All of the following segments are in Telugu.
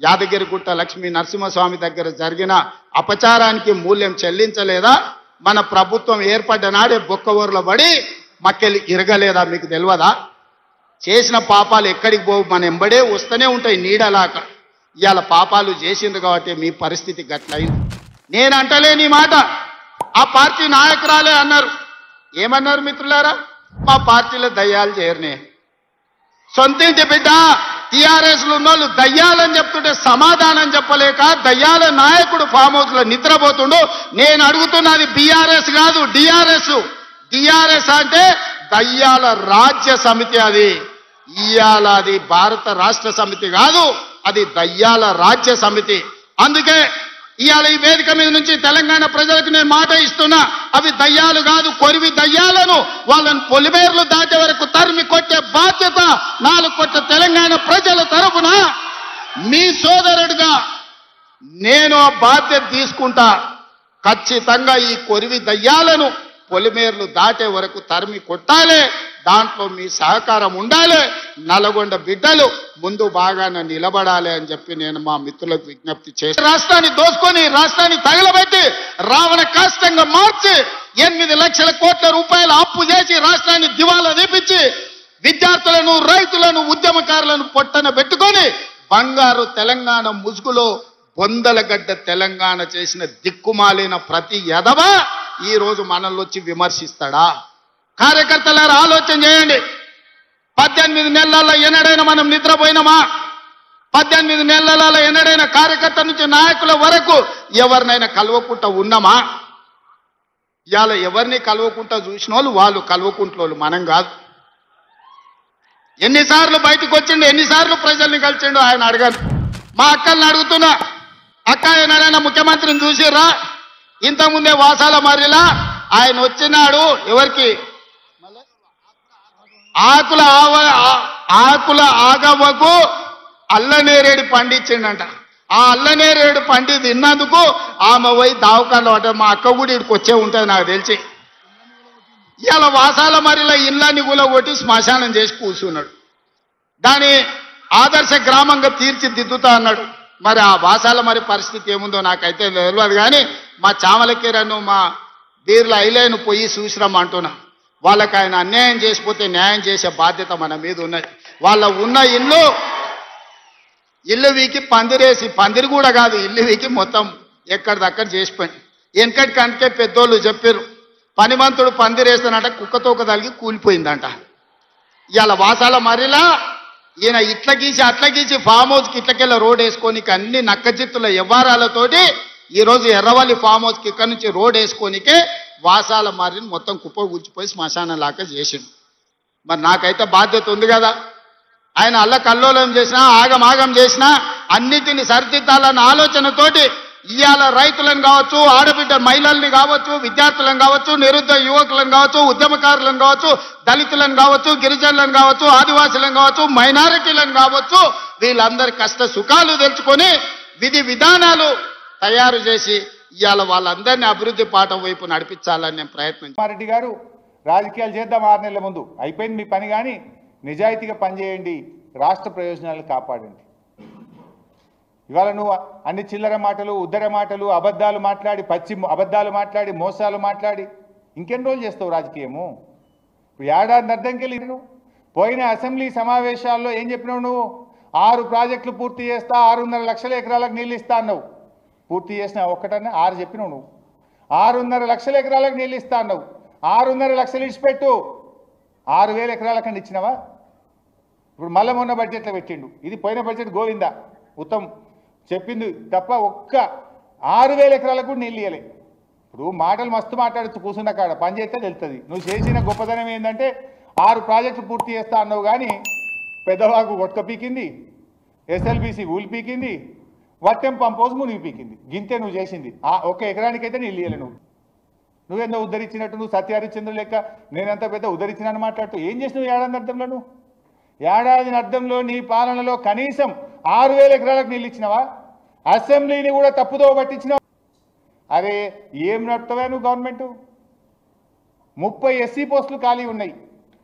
యాదగిరిగుట్ట లక్ష్మీ నరసింహస్వామి దగ్గర జరిగిన అపచారానికి మూల్యం చెల్లించలేదా? మన ప్రభుత్వం ఏర్పడ్డ నాడే బొక్కవూరులో పడి మక్కెలు ఇరగలేదా? మీకు తెలియదా? చేసిన పాపాలు ఎక్కడికి పోవు, మన ఎంబడే వస్తూనే ఉంటాయి నీడలాక. ఇవాళ పాపాలు చేసింది కాబట్టి మీ పరిస్థితి గట్లయింది. నేను అంటలేని మాట ఆ పార్టీ నాయకురాలే అన్నారు. ఏమన్నారు మిత్రులారా? మా పార్టీలో దయ్యాలు చేరనే. సొంతింటి బిడ్డ టీఆర్ఎస్లు ఉన్నోళ్ళు దయ్యాలని చెప్తుంటే సమాధానం చెప్పలేక దయ్యాల నాయకుడు ఫామ్ హౌస్ లో నిద్రపోతుండు. నేను అడుగుతున్నది బీఆర్ఎస్ కాదు, డిఆర్ఎస్ అంటే దయ్యాల రాజ్య సమితి. అది ఇయాల అది భారత రాష్ట్ర సమితి కాదు, అది దయ్యాల రాజ్య సమితి. అందుకే ఇవాళ ఈ వేదిక మీద నుంచి తెలంగాణ ప్రజలకు నేను మాట ఇస్తున్నా, అవి దయ్యాలు కాదు, కొరివి దయ్యాలను వాళ్ళని పొలిమేర్లు దాటే వరకు తరిమి కొట్టే బాధ్యత 4 కోట్ల తెలంగాణ ప్రజల తరపున మీ సోదరుడిగా నేను ఆ బాధ్యత తీసుకుంటా. ఖచ్చితంగా ఈ కొరివి దయ్యాలను పొలిమేర్లు దాటే వరకు తరిమి కొట్టాలి. దాంట్లో మీ సహకారం ఉండాలి. నల్గొండ బిడ్డలు ముందు బాగానే నిలబడాలి అని చెప్పి నేను మా మిత్రులకు విజ్ఞప్తి చేసి, రాష్ట్రాన్ని దోసుకొని రాష్ట్రాన్ని తగలబెట్టి రావణ కాష్టంగా మార్చి 8 లక్షల కోట్ల రూపాయల అప్పు చేసి రాష్ట్రాన్ని దివాలా తీపించి విద్యార్థులను, రైతులను, ఉద్యమకారులను పొట్టన పెట్టుకొని బంగారు తెలంగాణ ముసుగులో బొందలగడ్డ తెలంగాణ చేసిన దిక్కుమాలిన ప్రతి ఎదవ ఈ రోజు మనల్ని వచ్చి విమర్శిస్తాడా? కార్యకర్తలారా ఆలోచన చేయండి. 18 నెలల్లో ఎన్నడైనా మనం నిద్రపోయినామా? 18 నెలలలో ఎన్నడైనా కార్యకర్త నుంచి నాయకుల వరకు ఎవరినైనా కలవకుండా ఉన్నామా? ఇవాళ ఎవరిని కలవకుండా చూసిన వాళ్ళు కలవకుంటోళ్ళు, మనం కాదు. ఎన్నిసార్లు బయటకు వచ్చిండు, ఎన్నిసార్లు ప్రజల్ని కలిసిండు ఆయన అడగాను. మా అక్కల్ని అడుగుతున్నా, అక్క ఎన్నడైనా ముఖ్యమంత్రిని చూసిర్రా? ఇంతకుముందే వాసాల మర్రిలా ఆయన వచ్చినాడు. ఎవరికి? ఆకుల ఆగవ్వకు అల్లనేరేడు పండించిండంట. ఆ అల్లనేరేడు పండి తిన్నందుకు ఆమె పోయి దావకాండ పడ్డ. మా అక్క కూడా ఇక్కడికి వచ్చే ఉంటుంది నాకు తెలిసి. ఇవాళ వాసాల మరిలో ఇళ్ళని కూలగొట్టి శ్మశానం చేసి కూర్చున్నాడు. దాని ఆదర్శ గ్రామంగా తీర్చిదిద్దుతా అన్నాడు. మరి ఆ వాసాల మరి పరిస్థితి ఏముందో నాకైతే తెలియదు. కానీ మా చామలకీరను, మా బీర్ల ఐలేను పోయి చూసిరమ్మ అంటున్నా. వాళ్ళకి ఆయన అన్యాయం చేసిపోతే న్యాయం చేసే బాధ్యత మన మీద ఉన్నది. వాళ్ళ ఉన్న ఇల్లు వీకి పందిరేసి, పందిరి కూడా కాదు, ఇల్లు వీకి మొత్తం ఎక్కడిదక్కడ చేసిపోయింది. వెనకటికి అందుకే పెద్దోళ్ళు చెప్పారు, పనిమంతుడు పందిరేస్తానంట కుక్కతోక తలిగి కూలిపోయిందంట. ఇవాళ వాసాల మరిలా ఈయన ఇట్ల గీసి అట్ల గీసి ఫామ్ హౌస్కి ఇట్లకెళ్ళ రోడ్ వేసుకోనికి అన్ని నక్కజిత్తుల వ్యవహారాలతోటి ఈరోజు ఎర్రవల్లి ఫామ్ హౌస్కి ఇక్కడ నుంచి రోడ్ వేసుకోనికే వాసాల మర్రిని మొత్తం కుప్ప కూల్చిపోయి శ్మశానం లాగా చేసిండు. మరి నాకైతే బాధ్యత ఉంది కదా. ఆయన అల్లకల్లోలం చేసినా, ఆగమాగం చేసినా అన్నిటిని సరిదిద్దాలన్న ఆలోచనతోటి ఇవాళ రైతులను కావచ్చు, ఆడబిడ్డ మహిళల్ని కావచ్చు, విద్యార్థులను కావచ్చు, నిరుద్యోగ యువకులను కావచ్చు, ఉద్యమకారులను కావచ్చు, దళితులను కావచ్చు, గిరిజనులను కావచ్చు, ఆదివాసులను కావచ్చు, మైనారిటీలను కావచ్చు, వీళ్ళందరి కష్ట సుఖాలు తెలుసుకొని విధి విధానాలు తయారు చేసి ఇవాళ వాళ్ళందరినీ అభివృద్ధి పాఠం వైపు నడిపించాలని నేను ప్రయత్నం. రెడ్డి గారు రాజకీయాలు చేద్దాం 6 నెలల ముందు అయిపోయింది మీ పని. కానీ నిజాయితీగా పనిచేయండి, రాష్ట్ర ప్రయోజనాలు కాపాడండి. ఇవాళ నువ్వు అన్ని చిల్లర మాటలు, ఉద్దర మాటలు, అబద్ధాలు మాట్లాడి, అబద్ధాలు మాట్లాడి, మోసాలు మాట్లాడి ఇంకెన్ని రోజులు చేస్తావు రాజకీయము? ఇప్పుడు ఏడాది అర్థంకెళ్ళి నువ్వు పోయిన అసెంబ్లీ సమావేశాల్లో ఏం చెప్పినావు? నువ్వు 6 ప్రాజెక్టులు పూర్తి చేస్తా, 6.5 లక్షల ఎకరాలకు నీళ్ళు ఇస్తా అన్నావు. పూర్తి చేసిన ఒక్కటన్నా 6 చెప్పినావు నువ్వు. 6.5 లక్షల ఎకరాలకు నీళ్ళు ఇస్తా అన్నావు. 6.5 లక్షలు ఇచ్చిపెట్టు, 6,000 ఎకరాలకన్నా ఇచ్చినావా? ఇప్పుడు మళ్ళీ మొన్న బడ్జెట్లో పెట్టిండు. ఇది పోయిన బడ్జెట్ గోవిందా ఉత్తమ్ చెప్పింది తప్ప ఒక్క 6,000 ఎకరాలకు కూడా నీళ్ళు ఇవ్వలే. ఇప్పుడు మాటలు మస్తు మాట్లాడుతూ కూర్చున్న కాడ పని చేస్తే తెలుస్తుంది. నువ్వు చేసిన గొప్పదనం ఏంటంటే 6 ప్రాజెక్టులు పూర్తి చేస్తా అన్నావు, కానీ Peddavagu కొట్టుక పీకింది, SLBC ఊలి పీకింది, Vattem pump house మునిగి పీకింది. గింతే నువ్వు చేసింది. ఒక్క ఎకరానికైతే నీళ్ళు ఇవ్వలే. నువ్వేందో ఉద్ధరించినట్టు, నువ్వు సత్యహరిశ్చంద్రుడు లెక్క నేనంత పెద్ద ఉద్ధరించినాను మాట్లాడుతూ ఏం చేసినావు ఏడాది అర్థంలో? నువ్వు ఏడాది అర్థంలో నీ పాలనలో కనీసం 6,000 ఎకరాలకు నీళ్ళు ఇచ్చినావా? అసెంబ్లీని కూడా తప్పుదో పట్టించినావు. అరే ఏం నడుపుతావా నువ్వు? గవర్నమెంట్ 30 ఎస్సీ పోస్టులు ఖాళీ ఉన్నాయి,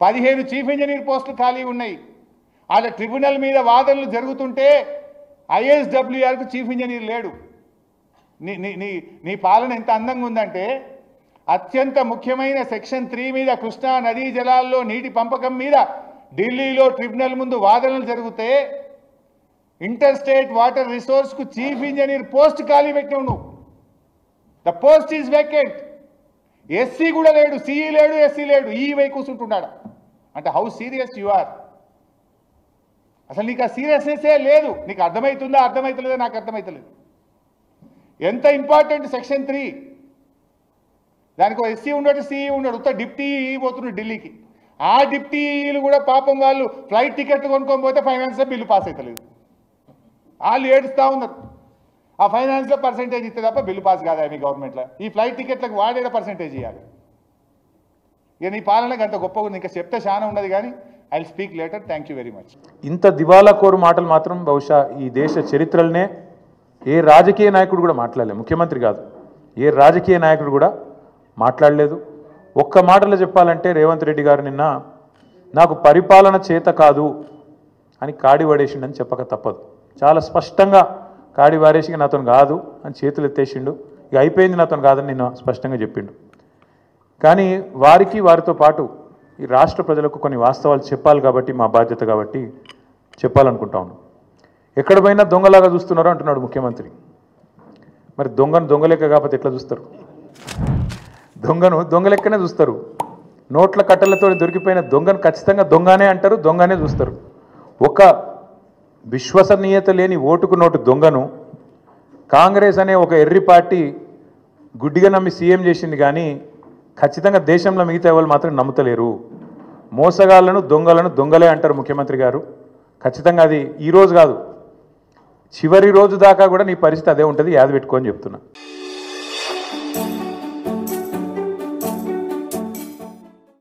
15 చీఫ్ ఇంజనీర్ పోస్టులు ఖాళీ ఉన్నాయి. అలా ట్రిబ్యునల్ మీద వాదనలు జరుగుతుంటే ఐఎస్డబ్ల్యూఆర్కు చీఫ్ ఇంజనీర్ లేడు. నీ నీ నీ నీ పాలన ఎంత అందంగా ఉందంటే అత్యంత ముఖ్యమైన సెక్షన్ 3 మీద కృష్ణా నదీ జలాల్లో నీటి పంపకం మీద ఢిల్లీలో ట్రిబ్యునల్ ముందు వాదనలు జరిగితే ఇంటర్ స్టేట్ వాటర్ రిసోర్స్కు చీఫ్ ఇంజనీర్ పోస్ట్ ఖాళీ పెట్టినావు నువ్వు. The post is vacant. SC కూడా లేడు, సిఈ లేడు, ఎస్సీ లేడు, ఈ వై కూర్చుంటున్నాడు. అంటే హౌ సీరియస్ యు ఆర్? అసలు నీకు ఆ సీరియస్నెస్సే లేదు. నీకు అర్థమవుతుందా అర్థమవుతలేదా? నాకు అర్థమవుతలేదు. ఎంత ఇంపార్టెంట్ సెక్షన్ 3. దానికి ఎస్సీ ఉన్నాడు, సిఈ ఉన్నాడు, ఉత్త డిప్టీ పోతున్నాడు ఢిల్లీకి. ఆ డిప్టీలు కూడా పాపం వాళ్ళు ఫ్లైట్ టికెట్ కొనుక్కొని పోతే ఫైనాన్స్లో బిల్లు పాస్ అవుతలేదు. వాళ్ళు ఏడుస్తూ ఉన్నారు. ఆ ఫైనాన్స్లో పర్సెంటేజ్ ఇస్తే తప్ప బిల్లు పాస్ కాదా మీ గవర్నమెంట్లో? ఈ ఫ్లైట్ టికెట్లకు వాడేట పర్సెంటేజ్ ఇవ్వాలి. ఇక నీ పాలనకు అంత గొప్పగా ఉంది. ఇంకా చెప్తే చాలా ఉండదు కానీ I will speak later. Thank you very much. ఇంత దివాలా కోరు మాటలు మాత్రం బహుశా ఈ దేశ చరిత్రలనే ఏ రాజకీయ నాయకుడు కూడా మాట్లాడలేదు. ముఖ్యమంత్రి కాదు, ఏ రాజకీయ నాయకుడు కూడా మాట్లాడలేదు. ఒక్క మాటలో చెప్పాలంటే రేవంత్ రెడ్డి గారు నిన్న నాకు పరిపాలన చేత కాదు అని కాడి పడేసిండని చెప్పక తప్పదు. చాలా స్పష్టంగా కాడి వారేసి నాతో కాదు అని చేతులు ఎత్తేసిండు. ఇక అయిపోయింది, నాతో కాదని నిన్న స్పష్టంగా చెప్పిండు. కానీ వారితో పాటు ఈ రాష్ట్ర ప్రజలకు కొన్ని వాస్తవాలు చెప్పాలి కాబట్టి మా బాధ్యత కాబట్టి చెప్పాలనుకుంటా ఉన్నాం. ఎక్కడ పోయినా దొంగలాగా చూస్తున్నారు అంటున్నాడు ముఖ్యమంత్రి. మరి దొంగను దొంగలెక్క కాకపోతే ఎట్లా చూస్తారు? దొంగను దొంగలెక్కనే చూస్తారు. నోట్ల కట్టలతో దొరికిపోయిన దొంగను ఖచ్చితంగా దొంగనే అంటారు, దొంగనే చూస్తారు. ఒక విశ్వసనీయత లేని ఓటుకు నోటు దొంగను కాంగ్రెస్ అనే ఒక ఎర్రి పార్టీ గుడ్డిగా నమ్మి సీఎం చేసింది. కానీ ఖచ్చితంగా దేశంలో మిగతా వాళ్ళు మాత్రం నమ్ముతలేరు. మోసగాళ్లను దొంగలను దొంగలే అంటారు ముఖ్యమంత్రి గారు. ఖచ్చితంగా అది ఈరోజు కాదు, చివరి రోజు దాకా కూడా నీ పరిస్థితి అదే ఉంటుంది. యాద పెట్టుకోని చెప్తున్నా.